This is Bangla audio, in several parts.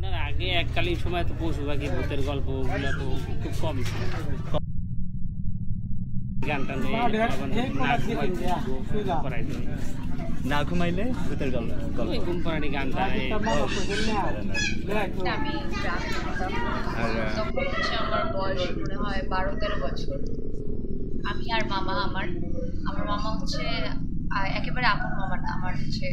আপনার আগে এককালীন সময় তো পশু পাখি ভূতের গল্প ওগুলো তো খুব কম ছিল। গানটা না ঘুমাইলে ভূতের গল্প ঘুম পাড়ানি গানটা আমি তখন হচ্ছে আমার বয়স মনে হয় 12-13 বছর। আমি আর মামা আমার মামা হচ্ছে একেবারে আপন মামা না, আমার হচ্ছে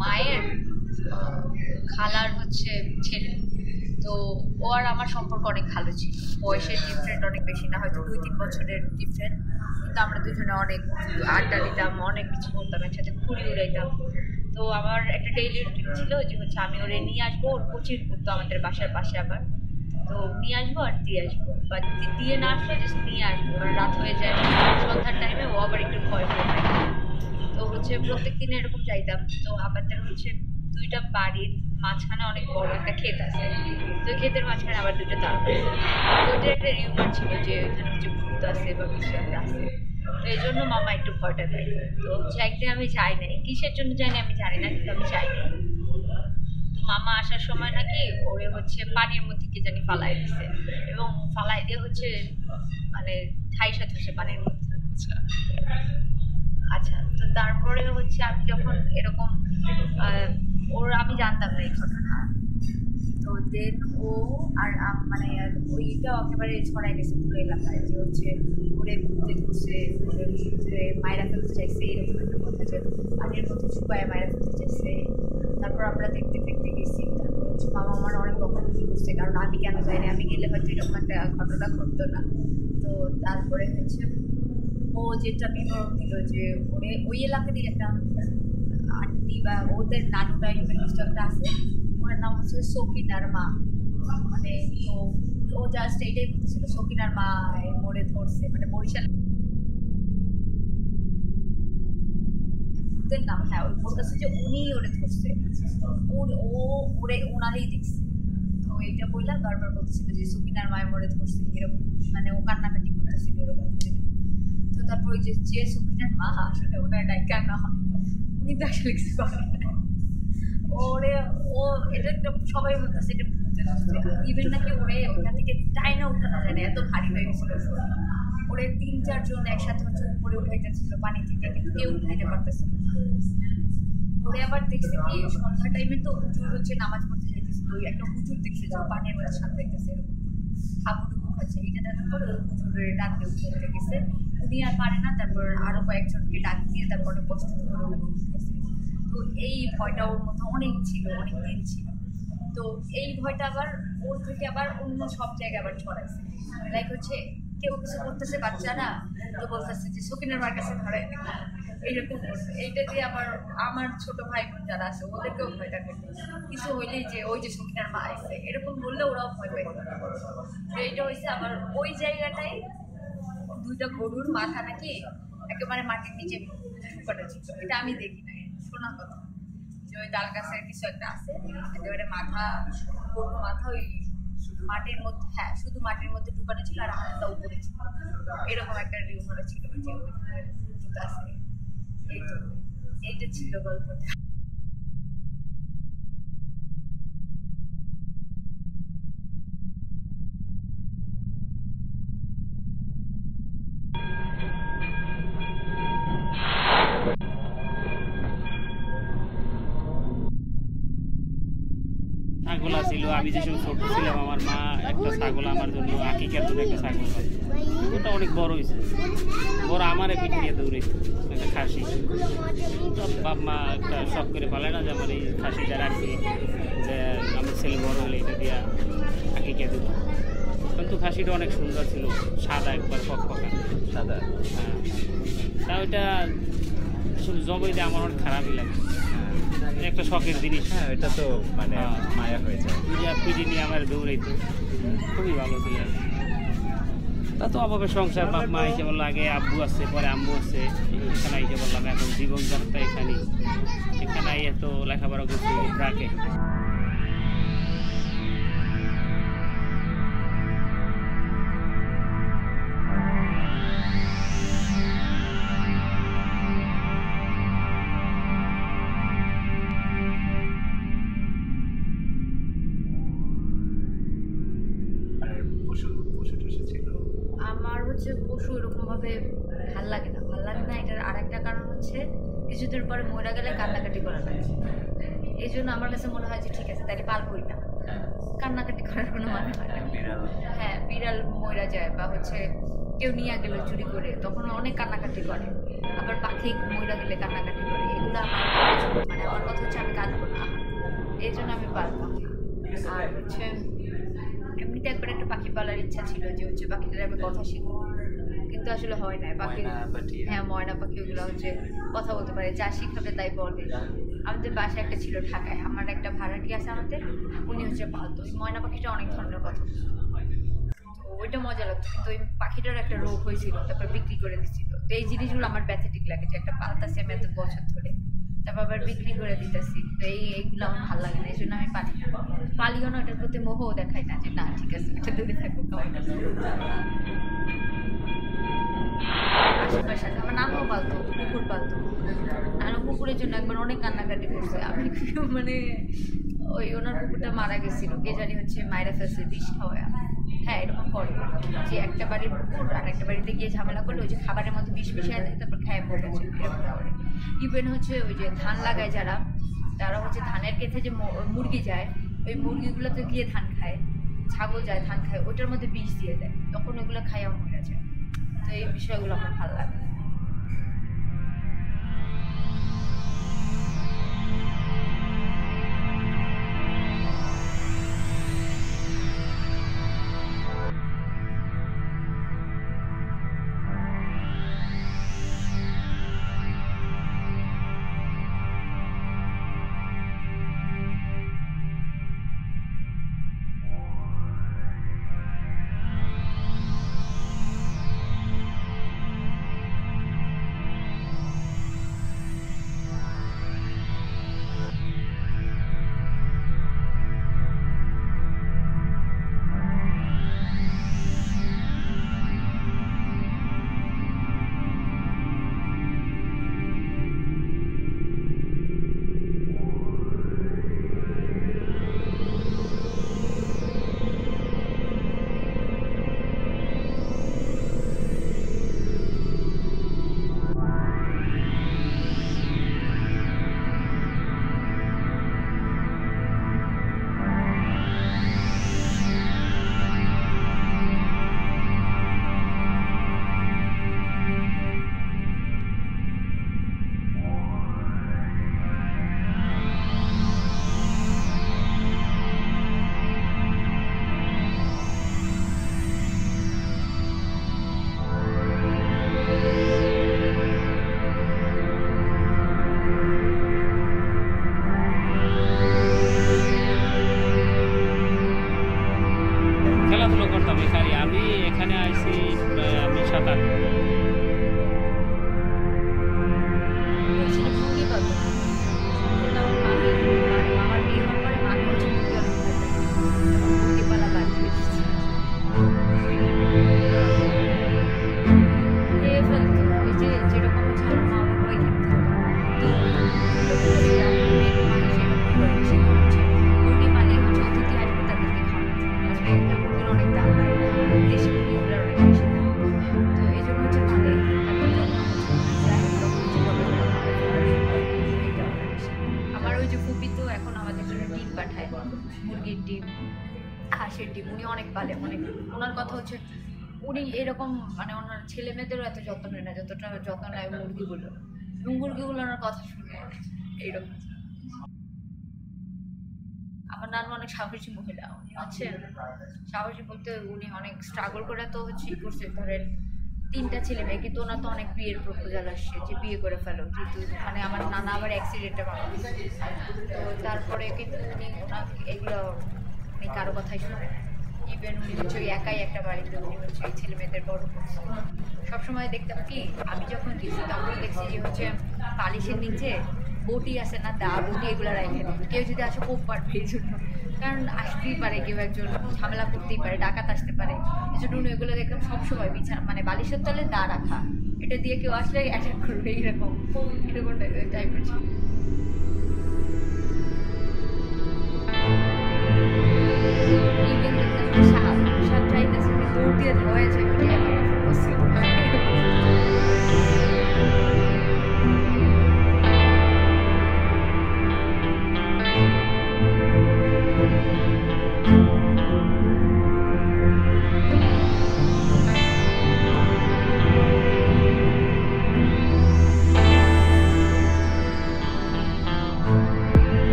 মায়ের খালার হচ্ছে ছেলে। তো ও আর আমার সম্পর্ক অনেক ভালো ছিল, বয়সের ডিফারেন্ট অনেক বেশি না, হয়তো 2-3 বছরের ডিফারেন্ট, কিন্তু আমরা দুজনে অনেক আড্ডা দিতাম, অনেক কিছু করতাম, একসাথে ঘুরে উড়াইতাম। তো আমার একটা ডেইলি রুটিন ছিল যে হচ্ছে আমি ওরে নিয়ে আসবো, ওর কোচিং করতো আমাদের বাসার পাশে আবার, তো নিয়ে আসবো আর দিয়ে আসবো, বা দিয়ে না আসলে জাস্ট নিয়ে আসবো। আর রাত হয়ে যায়, সন্ধ্যার টাইমে ও আবার একটু ভয় পেয়ে থাকে। তো হচ্ছে প্রত্যেক দিন এরকম যাইতাম। তো আমাদের হচ্ছে দুইটা বাড়ির মাঝখানে অনেক বড় একটা ক্ষেত আছে, তো ক্ষেতের মাঝখানে আবার দুটো তাল আছে। তো ওদের একটা রিউমার ছিল যে ওখানে হচ্ছে ভূত আছে বা কিছু একটা আছে, তো এই জন্য মামা একটু ভয়টা পাই। তো হচ্ছে একদিন আমি যাই নাই, কিসের জন্য যাই না আমি জানি না, কিন্তু আমি যাই নাই। তো মামা আসার সময় নাকি ওরে হচ্ছে পানির মধ্যে কি জানি ফালাই দিছে, এবং ফালাই দিয়ে হচ্ছে মানে ঠাইসা ধরছে পানির মধ্যে। আচ্ছা, তো তারপরে হচ্ছে আমি যখন এরকম আমি জানতাম না এই ঘটনা, তো দেন ও আর মানে ওইটা একেবারে ছড়াই গেছে পুরো এলাকায় যে হচ্ছে ওরে ভূতে ধরছে, ওরে ভূতে মায়েরা ফেলতে চাইছে, এরকম একটা কথা, যে পানির মধ্যে ছুপায় মায়েরা ফেলতে চাইছে। তারপর আমরা দেখতে গেছি, তারপর হচ্ছে মামা আমার অনেক বকাবকি করছে, কারণ আমি কেন যাইনি, আমি গেলে হয়তো এরকম একটা ঘটনা ঘটতো না। তো তারপরে হচ্ছে ও যেটা বিবরণ দিল যে ওরে ওই এলাকারই একটা আন্টি বা ওদের নানু টাইপের কিছু একটা আছে, ওর নাম হচ্ছে সকিনার মা। মানে তো ও জাস্ট এইটাই বলতেছিল সকিনার মা মোড়ে ধরছে, মানে বরিশাল নাম। হ্যাঁ, ওই বলতেছে যে উনি ওরে ধরছে, ওরে ওনারই দেখছে। তো এইটা বললাম, বারবার বলতেছিল যে সকিনার মায়ের মোড়ে ধরছে, এরকম মানে ও কান্নাকাটি করতেছিল এরকম। তো তারপর ওই যে সকিনার মা, আসলে ওনার ডাইকা না, উনি তো আসলে কিছু করেন ওরে, ও এটা একটা সবাই বলতেছে এটা ইভেন নাকি ওরে ওইখান থেকে টাইনা উঠানো যায় না, এত ভারী হয়ে গেছিল। ওরে 3-4 জন একসাথে হচ্ছে উপরে উঠাইতেছিল পানি থেকে, কিন্তু কেউ উঠাইতে পারতেছে না। ওরে আবার দেখছে কি সন্ধ্যা টাইমে তো হুজুর হচ্ছে নামাজ পড়তে যাইতেছিল, ওই একটা হুজুর দেখছে যে পানির মধ্যে সাঁতরাইতেছে এরকম হাবুডুবু খাচ্ছে, এটা দেখার পর ওই হুজুরের ডাক দিয়ে উঠে গেছে, উনি আর পারে না। তারপর আরো কয়েকজনকে ডাক দিয়ে তারপরে কষ্ট করে উঠাইছে। তো এই ভয়টা ওর মধ্যে অনেক ছিল, অনেক দিন ছিল। তো এই ভয়টা আবার ওর থেকে আবার অন্য সব জায়গায় আবার ছড়াইছে, লাইক হচ্ছে কেউ কিছু করতেছে বাচ্চারা, তো বলতেছে যে সকিনার মার কাছে ধরে এইরকম। এইটা দিয়ে আবার আমার ছোট ভাই বোন যারা আছে ওদেরকেও ভয়টা পেত, কিছু হইলেই যে ওই যে সকিনার মা আছে এরকম বললে ওরাও ভয় পেত। এইটা হয়েছে আবার ওই জায়গাটাই দুইটা গরুর মাথা নাকি একেবারে মাটির নিচে ঢুকানো ছিল, এটা আমি দেখি নাই, শোনা কথা যে ওই ডাল গাছের কিছু একটা আছে, একেবারে মাথা, গরুর মাথা ওই মাটির মধ্যে, হ্যাঁ শুধু মাটির মধ্যে ঢুকানো ছিল, আর হাতটা উপরে ছিল, এরকম একটা রিউমার ছিল যে ওইখানে ভূত আছে। এই তো এইটা ছিল গল্পটা। ছাগল ছিল, আমি যে সময় ছোট ছিলাম আমার মা একটা ছাগল আমার জন্য আকিকার জন্য একটা ছাগল পায়, ওটা অনেক বড় হয়েছে, বড় আমার পিঠে নিয়ে দৌড়াইছে একটা খাসি। তো বাপ মা একটা শখ করে পালে না যে আমার এই খাসিটা রাখি, যে আমার ছেলে বড় হলে এটা দিয়া আকিকা দেব। কিন্তু খাসিটা অনেক সুন্দর ছিল, সাদা একবার ফকফকা সাদা। হ্যাঁ, তা ওইটা আসলে জবাই দিয়ে আমার অনেক খারাপই লাগে, একটা শখের জিনিস। হ্যাঁ, এটা তো মানে মায়া হয়ে যায়। পিঠে নিয়ে আমার দৌড়াইতো, খুবই ভালো ছিল। তা তো অভাবে সংসার, বাপ মা এসে বললো আগে আব্বু আছে পরে আম্মু আছে, এখানে এসে বললাম এখন জীবনযাত্রা এখানে এত লেখাপড়া করছি রাখে। অতএব ভাল লাগে না। এটার আরেকটা কারণ হচ্ছে কিছুদিন পরে মরে গেলে কান্নাকাটি করা লাগে। এই জন্য আমার কাছে মনে হয় যে ঠিক আছে তাহলে পালবই না, কান্নাকাটি করার কোনো মানে হয় না। হ্যাঁ, বিড়াল মরে যায় বা হচ্ছে কেউ নিয়ে গেল চুরি করে, তখন অনেক কান্নাকাটি করে। আবার পাখি মরে গেলে কান্নাকাটি করে। এগুলো আমার মানে আমার কথা হচ্ছে আমি কাঁদবো না, এই জন্য আমি পালবো। আর হচ্ছে এমনিতে একবার একটা পাখি পালার ইচ্ছা ছিল যে হচ্ছে পাখিটার আমি কথা শিখবো, কিন্তু আসলে হয় না। পাখি হ্যাঁ, ময়না পাখি ওগুলো হচ্ছে কথা বলতে পারে, যা শিখাবে তাই বলে। আমাদের বাসায় একটা ছিল ঢাকায়, আমার একটা ভাড়াটি আছে আমাদের, উনি হচ্ছে পালতো। ওই ময়না পাখিটা অনেক ধরনের কথা, ওইটা মজা লাগতো। কিন্তু ওই পাখিটার একটা রোগ হয়েছিল, তারপর বিক্রি করে দিচ্ছিল। তো এই জিনিসগুলো আমার প্যাথেটিক লাগে যে একটা পালতাছি আমি এত বছর ধরে, তারপর আবার বিক্রি করে দিতেছি। তো এইগুলো আমার ভালো লাগে না, এই জন্য আমি পালি না, পালিও না। ওটার প্রতি মোহও দেখাই না যে না ঠিক আছে এটা দূরে থাকুক আমার কাছে। আশেপাশে আমার নানুও পালতো, কুকুর পালতো। নানু কুকুরের জন্য একবার অনেক কান্নাকাটি করছে। আমি মানে ওই ওনার কুকুরটা মারা গেছিল, কে জানি হচ্ছে মায়েরা ফেলছে বিষ খাওয়া। হ্যাঁ, এরকম করে যে একটা বাড়ির কুকুর আর একটা বাড়িতে গিয়ে ঝামেলা করলে ওই যে খাবারের মধ্যে বিষ মিশিয়ে দেয়, তারপর খায় পড়েছে। এরকম করে ইভেন হচ্ছে ওই যে ধান লাগায় যারা, তারা হচ্ছে ধানের ক্ষেত্রে যে মুরগি যায়, ওই মুরগিগুলোতে গিয়ে ধান খায়, ছাগল যায় ধান খায়, ওটার মধ্যে বিষ দিয়ে দেয়, তখন ওগুলো খাইয়াও মরে যায়। তো এই বিষয়গুলো আমার ভালো লাগে। খেলাধুলো করতাম এখানে। আমি এখানে আইছি আমি 7-8 আমার বিয়ে হওয়ার পরে মা হচ্ছে মুরগি পালা বাদ দিয়ে দিচ্ছে। যেরকম হচ্ছে আমার মা বাবা ওইখানে মুরগি পালে হচ্ছে অতিথি আসবে তাদেরকে খাওয়ানো, একটা মুরগির অনেক দাম হয়, দেশি মুরগিগুলোর অনেক বেশি দাম। তো এই জন্য হচ্ছে পালে আমার ওই যে ফুপি তো এখন আমাদের জন্য ডিম পাঠায়, মুরগির ডিম, হাঁসের ডিম। উনি অনেক পালে, অনেক। ওনার কথা হচ্ছে উনি এরকম মানে ওনার ছেলে মেয়েদেরও এত যত্ন নেয় না যতটা যত্ন নেয় মুরগিগুলো, এবং মুরগিগুলো ওনার কথা শুনে এইরকম। আমার নানু অনেক সাহসী মহিলা, উনি হচ্ছে সাহসী বলতে উনি অনেক স্ট্রাগল করে তো হচ্ছে করছে। ধরেন 3টা ছেলে মেয়ে, কিন্তু ওনার তো অনেক বিয়ের প্রপোজাল আসছে যে বিয়ে করে ফেলো, যেহেতু মানে আমার নানা আবার অ্যাক্সিডেন্টে মারা গেছে। তো তারপরে কিন্তু উনি ওনার এগুলো উনি কারো কথাই শুনে। ইভেন উনি হচ্ছে ওই একাই একটা বাড়িতে উনি হচ্ছে ওই ছেলে মেয়েদের বড় করছে। সবসময় দেখতাম কি, আমি যখন গেছি তখন দেখছি যে হচ্ছে বালিশের নিচে বটি আছে না, দা বটি, এগুলো রাখে কেউ যদি আসে খুব পারবে এই জন্য, কারণ আসতেই পারে কেউ একজন ঝামেলা করতেই পারে, ডাকাত আসতে পারে। এই জন্য উনি ওইগুলো দেখতাম সবসময় বিছানা মানে বালিশের তলে দা রাখা, এটা দিয়ে কেউ আসলে অ্যাটাক করবে, এরকম টাইপের ছিল। সাপ চাইতেছে দৌড় দিয়ে ধোয়া যায়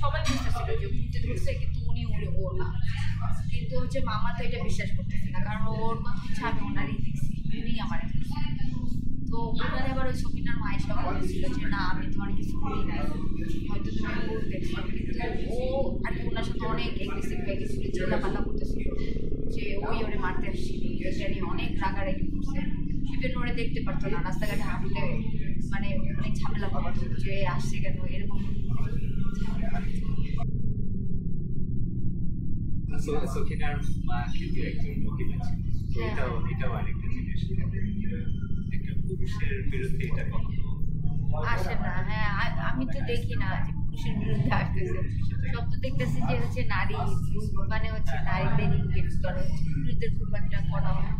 সবাই বুঝতেছিল যে ভূতে ধরছে, কিন্তু উনি ওর না। কিন্তু হচ্ছে মামা তো এটা বিশ্বাস করতেছে না, কারণ ওর কথা হচ্ছে আমি ওনারই দেখছি, উনি আমার ধরছে। তো ওখানে আবার ওই সকিনার মায়ের সব বলেছিল যে না আমি তোমার কিছু করি নাই, হয়তো তুমি ভুল দেখছো। কিন্তু ও আর কি ওনার সাথে অনেক এগ্রেসিভ হয়ে গেছিল, চিল্লাপাল্লা করতেছিল যে ওই ওরে মারতে আসছিল, এটা নিয়ে অনেক রাগারাগি করছে। ইভেন ওরা দেখতে পারতো না, রাস্তাঘাটে হাঁটলে মানে অনেক ঝামেলা করতো যে আসছে কেন এরকম। সখিনার মা কিন্তু একজন মহিলা ছিল, তো এটাও আরেকটা জিনিস, একটা পুরুষের বিরুদ্ধে এটা কখনো আসে না। হ্যাঁ, আমি তো দেখি না যে পুরুষের বিরুদ্ধে আসতেছে, সব তো দেখতেছি যে হচ্ছে নারী, মানে হচ্ছে নারীদের ইংগেজ করে, পুরুষদের খুব একটা করা হয়।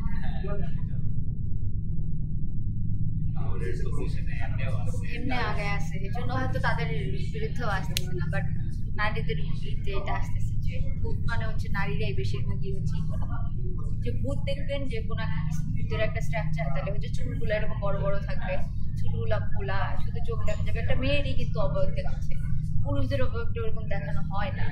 আমাদের পজিশনে এমনিও আছে, এমনি আগে আসে, এই জন্য হয়তো তাদের বিরুদ্ধেও আসতেছে না, বাট নারীদের বিরুদ্ধে এটা আসতেছে যে ভূত মানে হচ্ছে নারীরাই বেশিরভাগই হচ্ছে করা হয়। যে ভূত দেখবেন যে কোনো একটা ভূতের একটা স্ট্রাকচার, তাহলে হচ্ছে চুলগুলো এরকম বড় বড় থাকবে, চুলগুলা খোলা, শুধু চোখ দেখা যাবে। একটা মেয়েরই কিন্তু অবয়ব দেখাচ্ছে, পুরুষদের অবয়বটা ওরকম দেখানো হয় না।